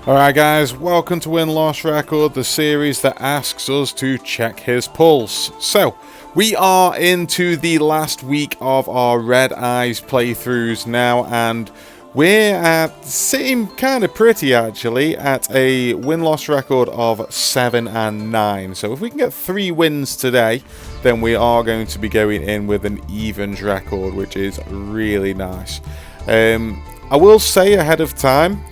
Alright guys, welcome to Win-Loss Record, the series that asks us to check his pulse. So, we are into the last week of our Red Eyes playthroughs now, and we're sitting kind of pretty actually at a win-loss record of 7 and 9. So if we can get 3 wins today, then we are going to be going in with an evens record, which is really nice. I will say ahead of time,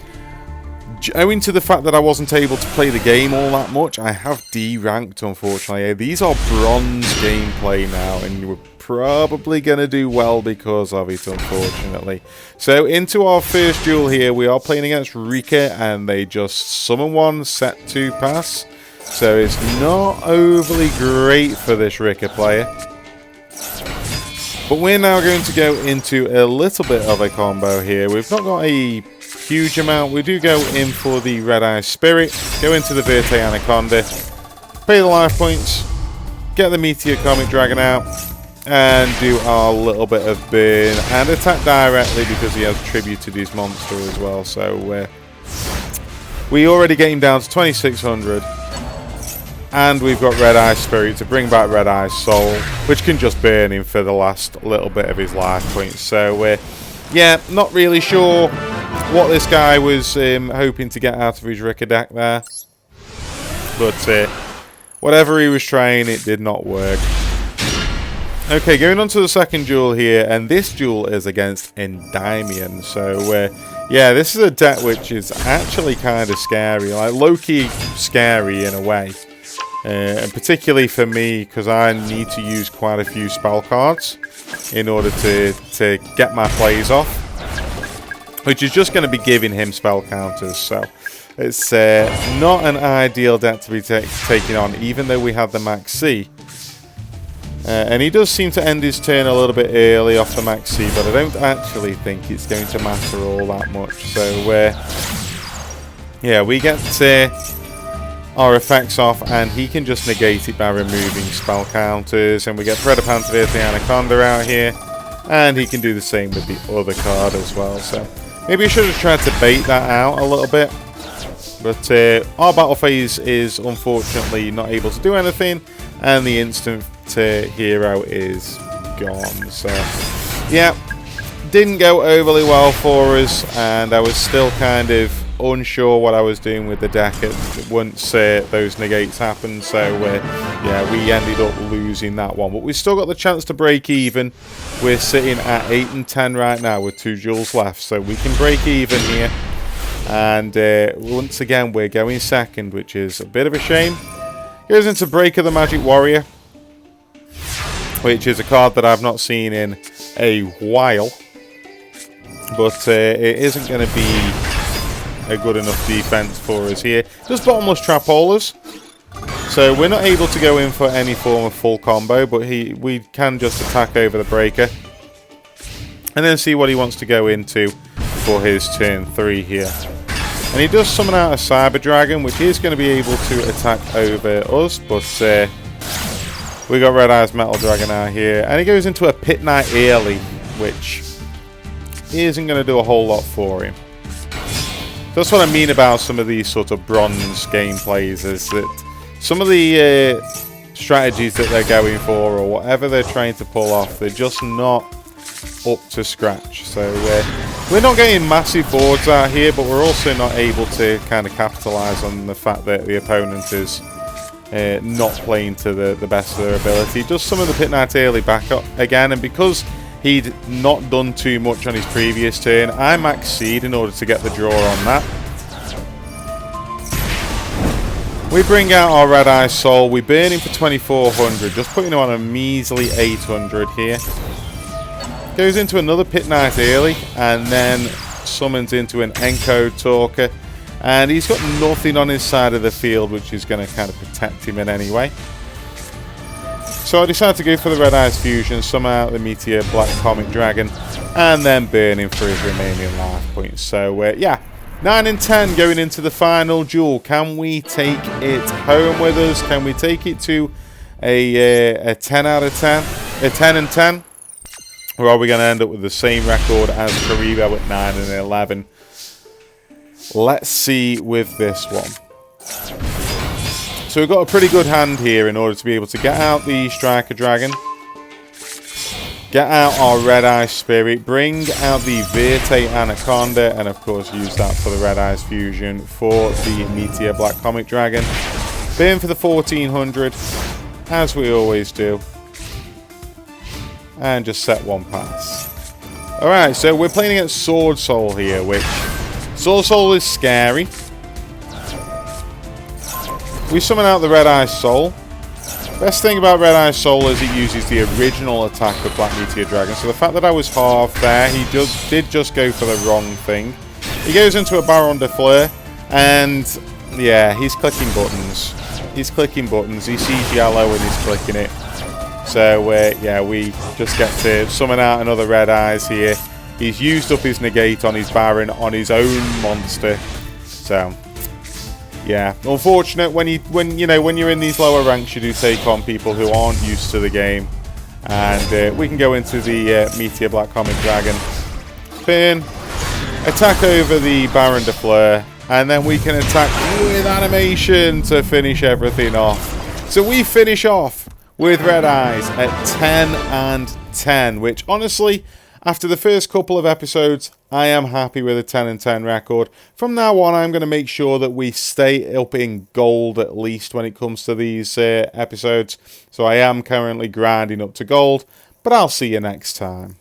owing to the fact that I wasn't able to play the game all that much, I have D-ranked, unfortunately. These are bronze gameplay now, and we're probably going to do well because of it, unfortunately. So, into our first duel here, we are playing against Rika, and they just summon one, set 2 pass. So, it's not overly great for this Rika player. But we're now going to go into a little bit of a combo here. We've not got a huge amount. We do go in for the Red Eye Spirit, go into the Verte Anaconda, pay the life points, get the Meteor Comic Dragon out, and do our little bit of burn and attack directly because he has tributed his monster as well. So we already get him down to 2600, and we've got Red Eye Spirit to bring back Red Eye Soul, which can just burn him for the last little bit of his life points. So yeah, not really sure what this guy was hoping to get out of his Rika deck there, but whatever he was trying, it did not work. Okay, going on to the second duel here, and this duel is against Endymion. So yeah, this is a deck which is actually kind of scary, like low-key scary in a way, and particularly for me because I need to use quite a few spell cards in order to get my plays off, which is just going to be giving him spell counters. So it's not an ideal deck to be taking on, even though we have the Max C. And he does seem to end his turn a little bit early off the Max C, but I don't actually think it's going to matter all that much. So yeah, we get our effects off, and he can just negate it by removing spell counters, and we get Predapanta Verte Anaconda out here, and he can do the same with the other card as well. So maybe I should have tried to bait that out a little bit, but our battle phase is unfortunately not able to do anything, and the instant hero is gone. So yeah, didn't go overly well for us, and I was still kind of unsure what I was doing with the deck once those negates happened. So yeah, we ended up losing that one, but we still got the chance to break even. We're sitting at 8 and 10 right now with 2 duels left, so we can break even here. And once again, we're going second, which is a bit of a shame. Goes into Breaker the Magic Warrior, which is a card that I've not seen in a while, but it isn't going to be a good enough defense for us here. Just Bottomless Trapolas, so we're not able to go in for any form of full combo, but we can just attack over the Breaker and then see what he wants to go into for his turn 3 here. And he does summon out a Cyber Dragon, which is going to be able to attack over us, but we got Red Eyes Metal Dragon out here, and he goes into a Pit Knight early, which isn't going to do a whole lot for him. That's what I mean about some of these sort of bronze gameplays, is that some of the strategies that they're going for, or whatever they're trying to pull off, they're just not up to scratch. So we're not getting massive boards out here, but we're also not able to kind of capitalize on the fact that the opponent is not playing to the best of their ability. Just some of the Pit Knight early back up again, and because he'd not done too much on his previous turn, I max seed in order to get the draw on that. We bring out our Red Eye Soul, we burn him for 2400, just putting him on a measly 800 here. Goes into another Pit Knight early, and then summons into an Encode Talker, and he's got nothing on his side of the field which is going to kind of protect him in any way. So I decided to go for the Red Eyes Fusion, summon out the Meteor Black Comic Dragon, and then burn him for his remaining life points. So yeah, 9 and 10 going into the final duel. Can we take it home with us? Can we take it to a 10 out of 10? A 10 and 10? Or are we going to end up with the same record as Kuriboh at 9 and 11? Let's see with this one. So we've got a pretty good hand here in order to be able to get out the Striker Dragon, get out our Red Eyes Spirit, bring out the Verte Anaconda, and of course use that for the Red Eyes Fusion for the Meteor Black Comet Dragon. Burn for the 1400, as we always do, and just set one pass. Alright, so we're playing against Sword Soul here, which Sword Soul is scary. We summon out the Red Eyes Soul. Best thing about Red Eyes Soul is it uses the original attack of Black Meteor Dragon. So the fact that I was half there, he did just go for the wrong thing. He goes into a Baron de Fleur, and yeah, he's clicking buttons. He's clicking buttons. He sees yellow and he's clicking it. So yeah, we just get to summon out another Red Eyes here. He's used up his negate on his Baron on his own monster. So yeah, unfortunate when you're in these lower ranks, you do take on people who aren't used to the game. And we can go into the Meteor Black Comet Dragon, spin, attack over the Baron de Fleur, and then we can attack with animation to finish everything off. So we finish off with Red Eyes at 10 and 10, which honestly, after the first couple of episodes, I am happy with a 10 and 10 record. From now on, I'm going to make sure that we stay up in gold at least when it comes to these episodes. So I am currently grinding up to gold, but I'll see you next time.